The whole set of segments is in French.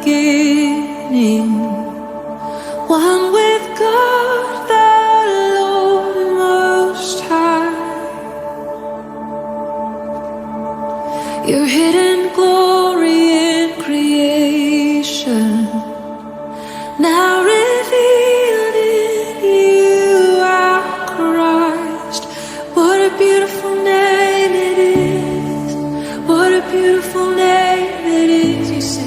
beginning, one with God the Lord Most High. Your hidden glory in creation, now revealed in you, our Christ. What a beautiful name it is. What a beautiful name it is. You sing.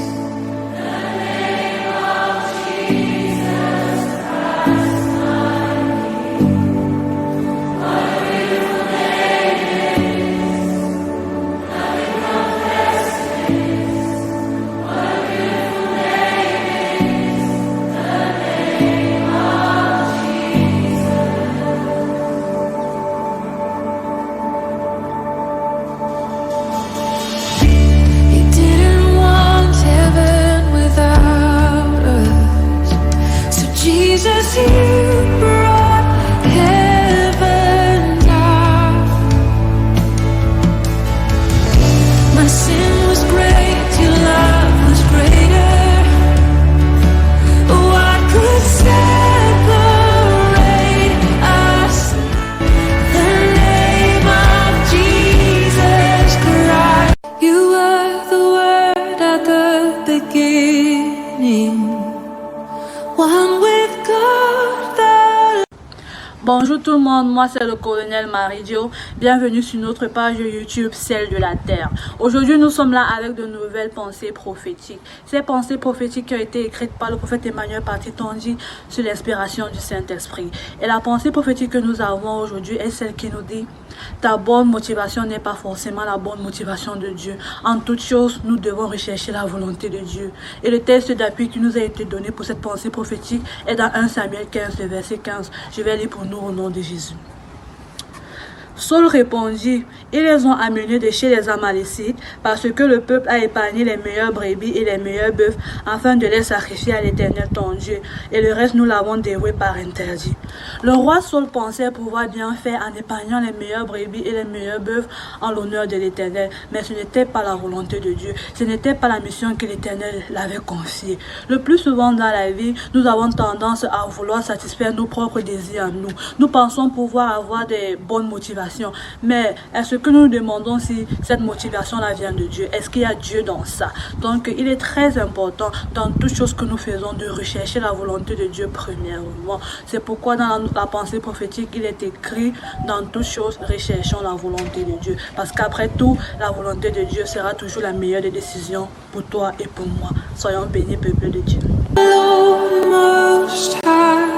Jesus, you brought heaven down. My sin was great, your love was greater. What could separate us? The name of Jesus Christ. You were the Word at the beginning, one with Bonjour tout le monde, moi c'est le colonel Maridio. Bienvenue sur notre page YouTube, celle de la Terre. Aujourd'hui nous sommes là avec de nouvelles pensées prophétiques. Ces pensées prophétiques qui ont été écrites par le prophète Emmanuel Patrick Tandy sur l'inspiration du Saint-Esprit. Et la pensée prophétique que nous avons aujourd'hui est celle qui nous dit: ta bonne motivation n'est pas forcément la bonne motivation de Dieu. En toute chose, nous devons rechercher la volonté de Dieu. Et le texte d'appui qui nous a été donné pour cette pensée prophétique est dans 1 Samuel 15, le verset 15. Je vais lire pour nous au nom de Jésus. Saul répondit: ils les ont amenés de chez les Amalécites parce que le peuple a épargné les meilleures brebis et les meilleurs bœufs afin de les sacrifier à l'Éternel ton Dieu, et le reste nous l'avons dévoué par interdit. Le roi Saul pensait pouvoir bien faire en épargnant les meilleures brebis et les meilleurs bœufs en l'honneur de l'Éternel, mais ce n'était pas la volonté de Dieu, ce n'était pas la mission que l'Éternel l'avait confiée. Le plus souvent dans la vie, nous avons tendance à vouloir satisfaire nos propres désirs en nous. Nous pensons pouvoir avoir des bonnes motivations, mais est-ce que nous nous demandons si cette motivation-là vient de Dieu? Est-ce qu'il y a Dieu dans ça? Donc il est très important dans toutes choses que nous faisons de rechercher la volonté de Dieu premièrement. C'est pourquoi dans la pensée prophétique, il est écrit: dans toutes choses, recherchons la volonté de Dieu. Parce qu'après tout, la volonté de Dieu sera toujours la meilleure des décisions pour toi et pour moi. Soyons bénis, peuple de Dieu. Lord Most High,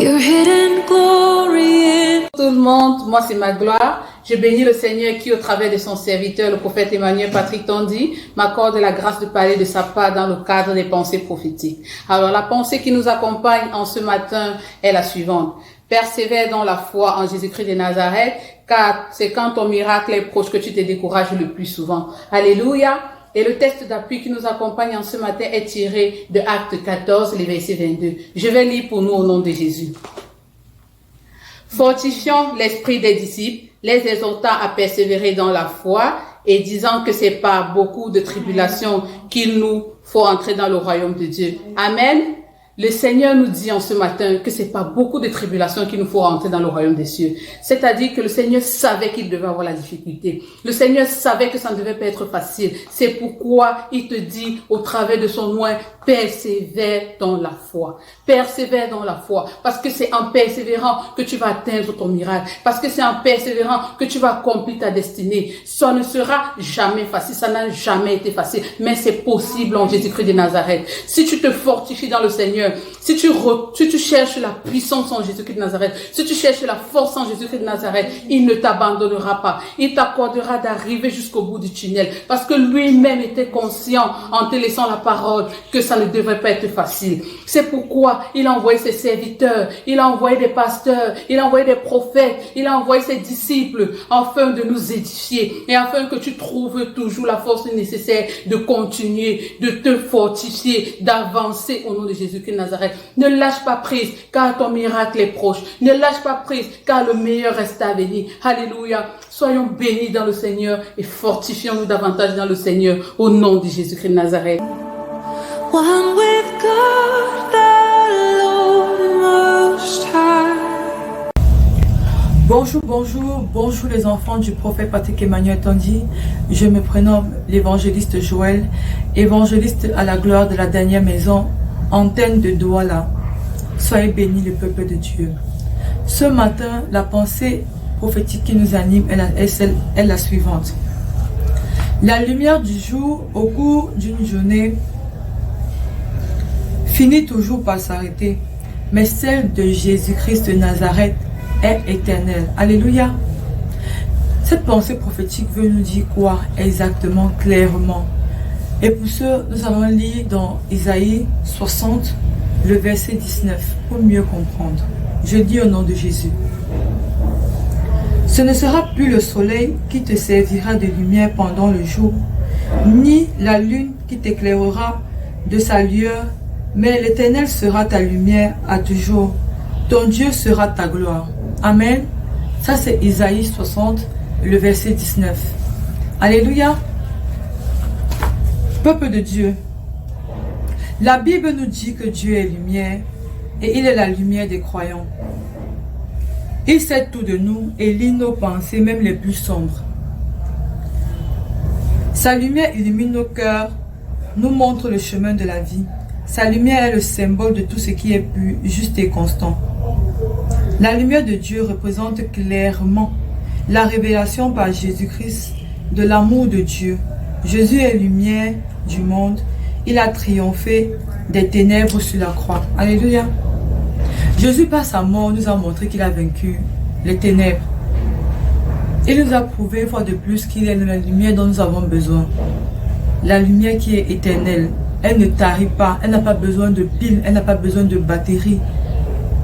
your hidden glory in... Tout le monde, moi c'est Magloire. Je bénis le Seigneur qui, au travers de son serviteur, le prophète Emmanuel Patrick Tandy, m'accorde la grâce de parler de sa part dans le cadre des pensées prophétiques. Alors la pensée qui nous accompagne en ce matin est la suivante: persévère dans la foi en Jésus-Christ de Nazareth, car c'est quand ton miracle est proche que tu te décourages le plus souvent. Alléluia. Et le texte d'appui qui nous accompagne en ce matin est tiré de Actes 14, les versets 22. Je vais lire pour nous au nom de Jésus. Fortifiant l'esprit des disciples, les exhortant à persévérer dans la foi et disant que c'est par beaucoup de tribulations qu'il nous faut entrer dans le royaume de Dieu. Amen. Le Seigneur nous dit en ce matin que c'est pas beaucoup de tribulations qu'il nous faut rentrer dans le royaume des cieux. C'est-à-dire que le Seigneur savait qu'il devait avoir la difficulté. Le Seigneur savait que ça ne devait pas être facile. C'est pourquoi il te dit au travers de son nom: persévère dans la foi. Persévère dans la foi. Parce que c'est en persévérant que tu vas atteindre ton miracle. Parce que c'est en persévérant que tu vas accomplir ta destinée. Ça ne sera jamais facile. Ça n'a jamais été facile. Mais c'est possible en Jésus-Christ de Nazareth. Si tu te fortifies dans le Seigneur, si tu cherches la puissance en Jésus-Christ de Nazareth, si tu cherches la force en Jésus-Christ de Nazareth, il ne t'abandonnera pas. Il t'accordera d'arriver jusqu'au bout du tunnel. Parce que lui-même était conscient, en te laissant la parole, que ça ne devrait pas être facile. C'est pourquoi il a envoyé ses serviteurs, il a envoyé des pasteurs, il a envoyé des prophètes, il a envoyé ses disciples, afin de nous édifier et afin que tu trouves toujours la force nécessaire de continuer, de te fortifier, d'avancer au nom de Jésus-Christ de Nazareth. Ne lâche pas prise, car ton miracle est proche. Ne lâche pas prise, car le meilleur reste à venir. Alléluia. Soyons bénis dans le Seigneur et fortifions-nous davantage dans le Seigneur au nom de Jésus-Christ de Nazareth. One with God, the Lord Most High. Bonjour les enfants du prophète Patrick Emmanuel Tandy. Je me prénomme l'évangéliste Joël, évangéliste à la gloire de la dernière maison, antenne de Douala. Soyez bénis le peuple de Dieu. Ce matin, la pensée prophétique qui nous anime est la suivante. La lumière du jour au cours d'une journée finit toujours par s'arrêter, mais celle de Jésus-Christ de Nazareth est éternelle. Alléluia. Cette pensée prophétique veut nous dire quoi exactement, clairement? Et pour ce, nous allons lire dans Isaïe 60, le verset 19, pour mieux comprendre. Je dis au nom de Jésus. Ce ne sera plus le soleil qui te servira de lumière pendant le jour, ni la lune qui t'éclairera de sa lueur, mais l'Éternel sera ta lumière à toujours. Ton Dieu sera ta gloire. Amen. Ça c'est Isaïe 60, le verset 19. Alléluia. Peuple de Dieu, la Bible nous dit que Dieu est lumière et il est la lumière des croyants. Il sait tout de nous et lit nos pensées, même les plus sombres. Sa lumière illumine nos cœurs, nous montre le chemin de la vie. Sa lumière est le symbole de tout ce qui est pur, juste et constant. La lumière de Dieu représente clairement la révélation par Jésus-Christ de l'amour de Dieu. Jésus est lumière du monde. Il a triomphé des ténèbres sur la croix. Alléluia. Jésus, par sa mort, nous a montré qu'il a vaincu les ténèbres. Il nous a prouvé une fois de plus qu'il est la lumière dont nous avons besoin. La lumière qui est éternelle. Elle ne tarit pas, elle n'a pas besoin de piles, elle n'a pas besoin de batterie.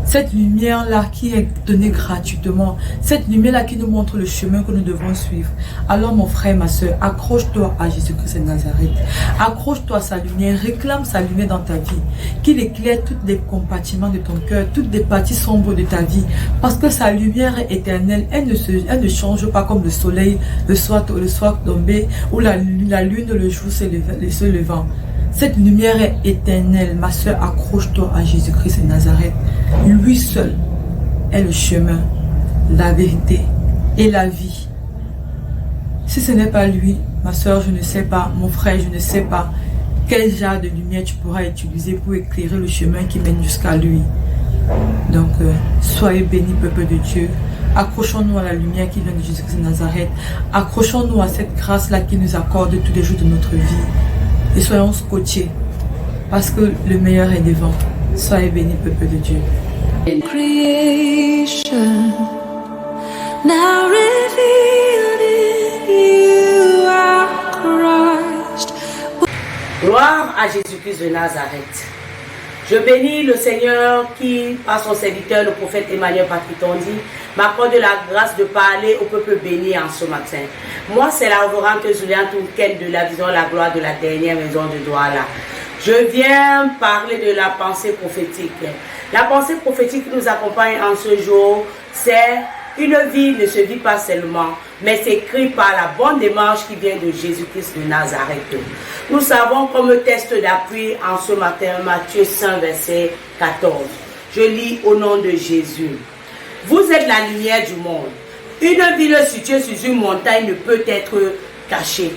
Cette lumière-là qui est donnée gratuitement, cette lumière-là qui nous montre le chemin que nous devons suivre. Alors mon frère, ma soeur, accroche-toi à Jésus-Christ de Nazareth. Accroche-toi à sa lumière, réclame sa lumière dans ta vie. Qu'il éclaire tous les compartiments de ton cœur, toutes les parties sombres de ta vie. Parce que sa lumière est éternelle, elle ne change pas comme le soleil, le soir tombé, ou la lune, le jour se levant. Cette lumière est éternelle. Ma soeur, accroche-toi à Jésus-Christ de Nazareth. Lui seul est le chemin, la vérité et la vie. Si ce n'est pas lui, ma soeur, je ne sais pas, mon frère, je ne sais pas quel genre de lumière tu pourras utiliser pour éclairer le chemin qui mène jusqu'à lui. Donc, soyez bénis, peuple de Dieu. Accrochons-nous à la lumière qui vient de Jésus-Christ de Nazareth. Accrochons-nous à cette grâce-là qui nous accorde tous les jours de notre vie. Et soyons scotchés, parce que le meilleur est devant. Soyez bénis, peuple de Dieu. Creation now revealed in you are Christ. Gloire à Jésus-Christ de Nazareth. Je bénis le Seigneur qui, par son serviteur, le prophète Emmanuel Patrick Tandy, m'accorde la grâce de parler au peuple béni en ce matin. Moi, c'est la révérende Juliane Tourquette de la vision La gloire de la dernière maison de Douala. Je viens parler de la pensée prophétique. La pensée prophétique qui nous accompagne en ce jour, c'est une vie ne se vit pas seulement, mais s'écrit par la bonne démarche qui vient de Jésus-Christ de Nazareth. Nous savons comme test d'appui en ce matin, Matthieu 5, verset 14. Je lis au nom de Jésus. Vous êtes la lumière du monde. Une ville située sur une montagne ne peut être cachée.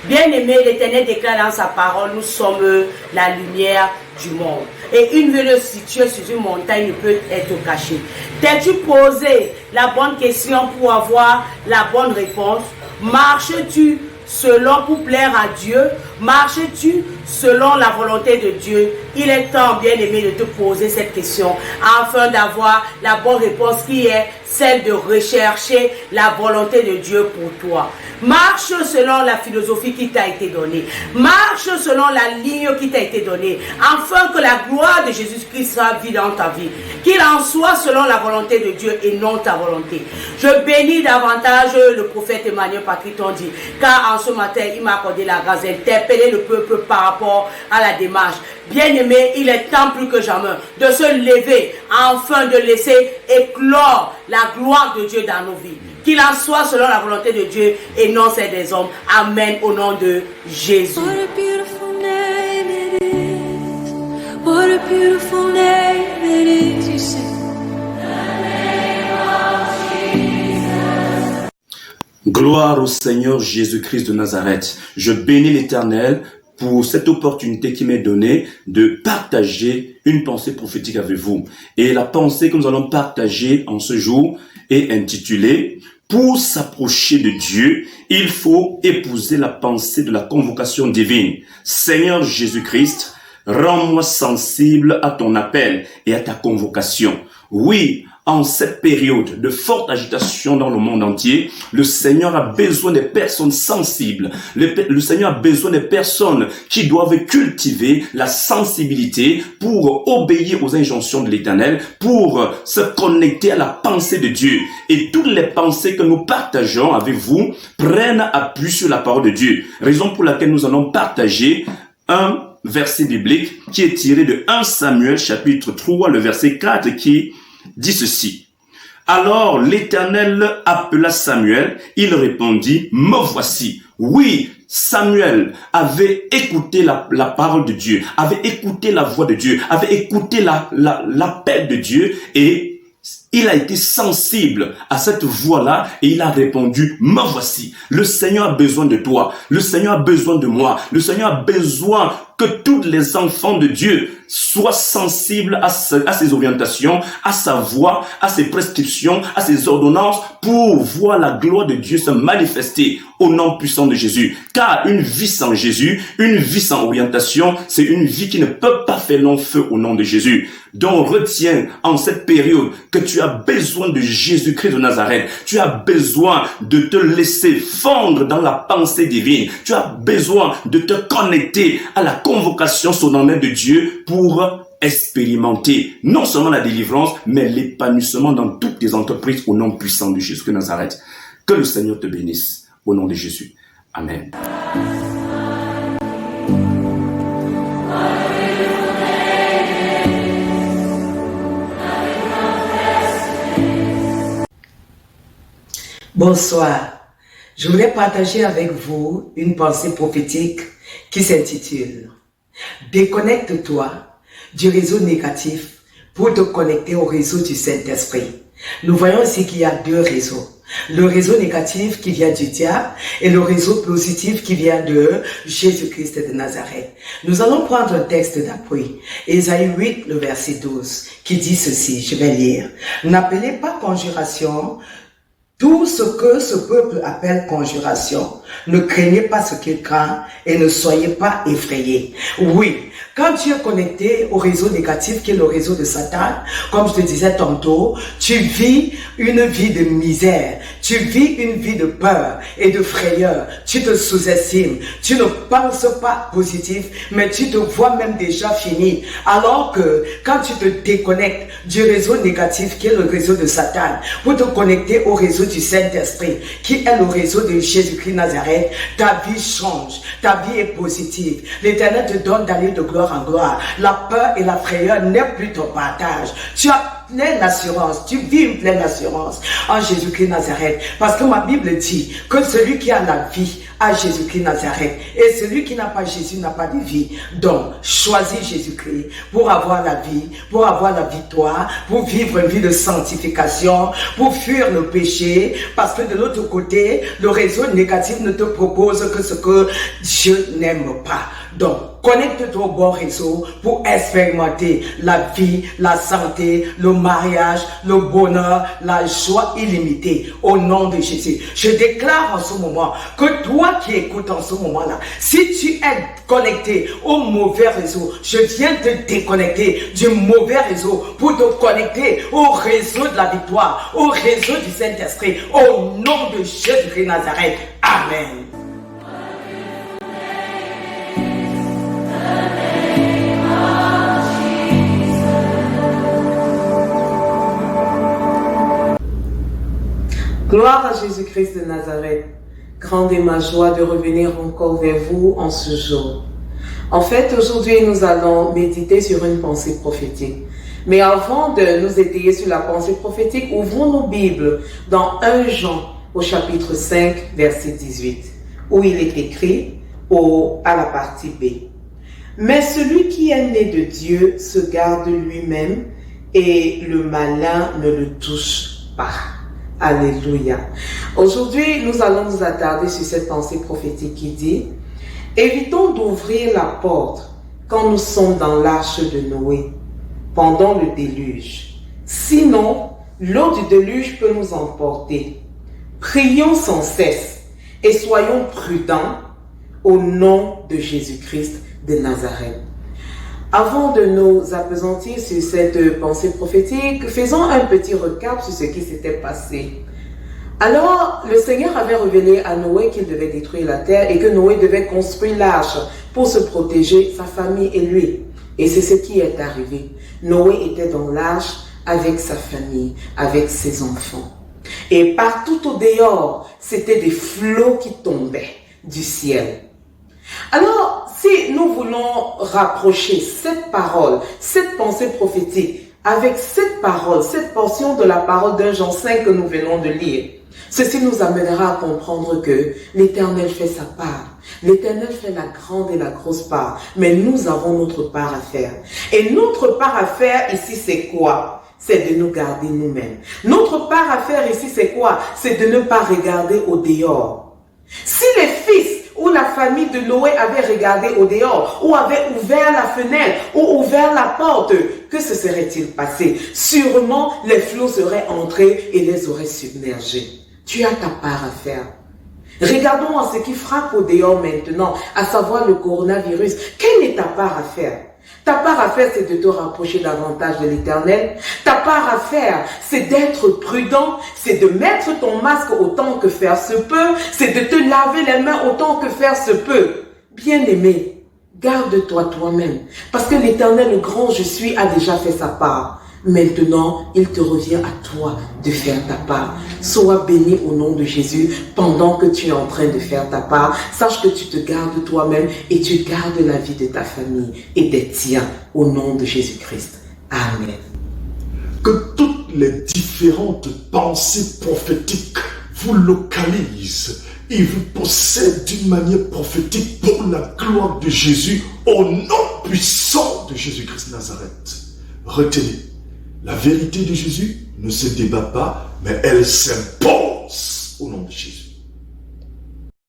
Bien-aimé, l'Éternel déclare dans sa parole, nous sommes la lumière du monde. Et une ville située sur une montagne ne peut être cachée. T'es-tu posé la bonne question pour avoir la bonne réponse? Marches-tu selon pour plaire à Dieu? Marches-tu selon la volonté de Dieu? Il est temps, bien-aimé, de te poser cette question afin d'avoir la bonne réponse qui est celle de rechercher la volonté de Dieu pour toi. Marche selon la philosophie qui t'a été donnée. Marche selon la ligne qui t'a été donnée, afin que la gloire de Jésus-Christ soit vue dans ta vie. Qu'il en soit selon la volonté de Dieu et non ta volonté. Je bénis davantage le prophète Emmanuel Patrick Tandy, car en ce matin, il m'a accordé la grâce d'interpréter d'interpeller le peuple par rapport à la démarche. Bien-aimé, il est temps plus que jamais de se lever, afin de laisser éclore la gloire de Dieu dans nos vies. Qu'il en soit selon la volonté de Dieu et non celle des hommes. Amen, au nom de Jésus. What a beautiful name it is. What a beautiful name it is. You sing. Gloire au Seigneur Jésus-Christ de Nazareth. Je bénis l'Éternel pour cette opportunité qui m'est donnée de partager une pensée prophétique avec vous. Et la pensée que nous allons partager en ce jour est intitulée « Pour s'approcher de Dieu, il faut épouser la pensée de la convocation divine. Seigneur Jésus-Christ, rends-moi sensible à ton appel et à ta convocation. » Oui, en cette période de forte agitation dans le monde entier, le Seigneur a besoin des personnes sensibles. Le Seigneur a besoin des personnes qui doivent cultiver la sensibilité pour obéir aux injonctions de l'Éternel, pour se connecter à la pensée de Dieu. Et toutes les pensées que nous partageons avec vous prennent appui sur la parole de Dieu. Raison pour laquelle nous allons partager un verset biblique qui est tiré de 1 Samuel chapitre 3, le verset 4 qui dit ceci. Alors l'Éternel appela Samuel, il répondit, me voici. Oui, Samuel avait écouté la parole de Dieu, avait écouté la voix de Dieu, avait écouté l'appel de Dieu et il a été sensible à cette voix-là et il a répondu, me voici. Le Seigneur a besoin de toi. Le Seigneur a besoin de moi. Le Seigneur a besoin que tous les enfants de Dieu soient sensibles à ses orientations, à sa voix, à ses prescriptions, à ses ordonnances pour voir la gloire de Dieu se manifester au nom puissant de Jésus. Car une vie sans Jésus, une vie sans orientation, c'est une vie qui ne peut pas faire long feu au nom de Jésus. Donc retiens en cette période que tu as besoin de Jésus-Christ de Nazareth. Tu as besoin de te laisser fondre dans la pensée divine. Tu as besoin de te connecter à la convocation solennelle de Dieu pour expérimenter non seulement la délivrance, mais l'épanouissement dans toutes tes entreprises au nom puissant de Jésus-Christ de Nazareth. Que le Seigneur te bénisse au nom de Jésus. Amen. Bonsoir. Je voulais partager avec vous une pensée prophétique qui s'intitule « Déconnecte-toi du réseau négatif pour te connecter au réseau du Saint-Esprit ». Nous voyons ici qu'il y a deux réseaux. Le réseau négatif qui vient du diable et le réseau positif qui vient de Jésus-Christ de Nazareth. Nous allons prendre un texte d'appui, Ésaïe 8, le verset 12, qui dit ceci, je vais lire. « N'appelez pas conjuration tout ce que ce peuple appelle conjuration. Ne craignez pas ce qu'il craint et ne soyez pas effrayés. » Oui, quand tu es connecté au réseau négatif qui est le réseau de Satan, comme je te disais tantôt, tu vis une vie de misère, tu vis une vie de peur et de frayeur, tu te sous-estimes, tu ne penses pas positif, mais tu te vois même déjà fini. Alors que quand tu te déconnectes du réseau négatif qui est le réseau de Satan, pour te connecter au réseau du Saint-Esprit, qui est le réseau de Jésus-Christ Nazareth, ta vie change, ta vie est positive. L'Éternel te donne d'aller de gloire en gloire. La peur et la frayeur n'est plus ton partage. Tu as pleine assurance, tu vis une pleine assurance en Jésus-Christ Nazareth. Parce que ma Bible dit que celui qui a la vie a Jésus-Christ Nazareth. Et celui qui n'a pas Jésus n'a pas de vie. Donc, choisis Jésus-Christ pour avoir la vie, pour avoir la victoire, pour vivre une vie de sanctification, pour fuir le péché. Parce que de l'autre côté, le réseau négatif ne te propose que ce que Dieu n'aime pas. Donc, connecte-toi au bon réseau pour expérimenter la vie, la santé, le mariage, le bonheur, la joie illimitée au nom de Jésus. Je déclare en ce moment que toi qui écoutes en ce moment-là, si tu es connecté au mauvais réseau, je viens te déconnecter du mauvais réseau pour te connecter au réseau de la victoire, au réseau du Saint-Esprit, au nom de Jésus-Christ Nazareth. Amen. Gloire à Jésus-Christ de Nazareth. grande est ma joie de revenir encore vers vous en ce jour. En fait, aujourd'hui, nous allons méditer sur une pensée prophétique. Mais avant de nous étayer sur la pensée prophétique, ouvrons nos Bibles dans 1 Jean au chapitre 5, verset 18, où il est écrit à la partie B. Mais celui qui est né de Dieu se garde lui-même et le malin ne le touche pas. Alléluia. Aujourd'hui, nous allons nous attarder sur cette pensée prophétique qui dit: évitons d'ouvrir la porte quand nous sommes dans l'arche de Noé, pendant le déluge. Sinon, l'eau du déluge peut nous emporter. Prions sans cesse et soyons prudents au nom de Jésus-Christ de Nazareth. Avant de nous appesantir sur cette pensée prophétique, faisons un petit recap sur ce qui s'était passé. Alors, le Seigneur avait révélé à Noé qu'il devait détruire la terre et que Noé devait construire l'arche pour se protéger, sa famille et lui. Et c'est ce qui est arrivé. Noé était dans l'arche avec sa famille, avec ses enfants. Et partout au dehors, c'était des flots qui tombaient du ciel. Alors, si nous voulons rapprocher cette parole, cette pensée prophétique avec cette parole, cette portion de la parole d'un Jean 5 que nous venons de lire, ceci nous amènera à comprendre que l'Éternel fait sa part. L'Éternel fait la grande et la grosse part, mais nous avons notre part à faire. Et notre part à faire ici, c'est quoi? C'est de nous garder nous-mêmes. Notre part à faire ici, c'est quoi? C'est de ne pas regarder au dehors. Si les fils ou la famille de Noé avait regardé au dehors, ou avait ouvert la fenêtre, ou ouvert la porte, que se serait-il passé? Sûrement, les flots seraient entrés et les auraient submergés. Tu as ta part à faire. Regardons à ce qui frappe au dehors maintenant, à savoir le coronavirus. Quelle est ta part à faire? Ta part à faire, c'est de te rapprocher davantage de l'Éternel. Ta part à faire, c'est d'être prudent, c'est de mettre ton masque autant que faire se peut, c'est de te laver les mains autant que faire se peut. Bien-aimé, garde-toi toi-même, parce que l'Éternel, le grand je suis, a déjà fait sa part. Maintenant, il te revient à toi de faire ta part. Sois béni au nom de Jésus pendant que tu es en train de faire ta part. Sache que tu te gardes toi-même et tu gardes la vie de ta famille et des tiens au nom de Jésus-Christ. Amen. Que toutes les différentes pensées prophétiques vous localisent et vous possèdent d'une manière prophétique pour la gloire de Jésus au nom puissant de Jésus-Christ de Nazareth. Retenez. La vérité de Jésus ne se débat pas, mais elle s'impose au nom de Jésus.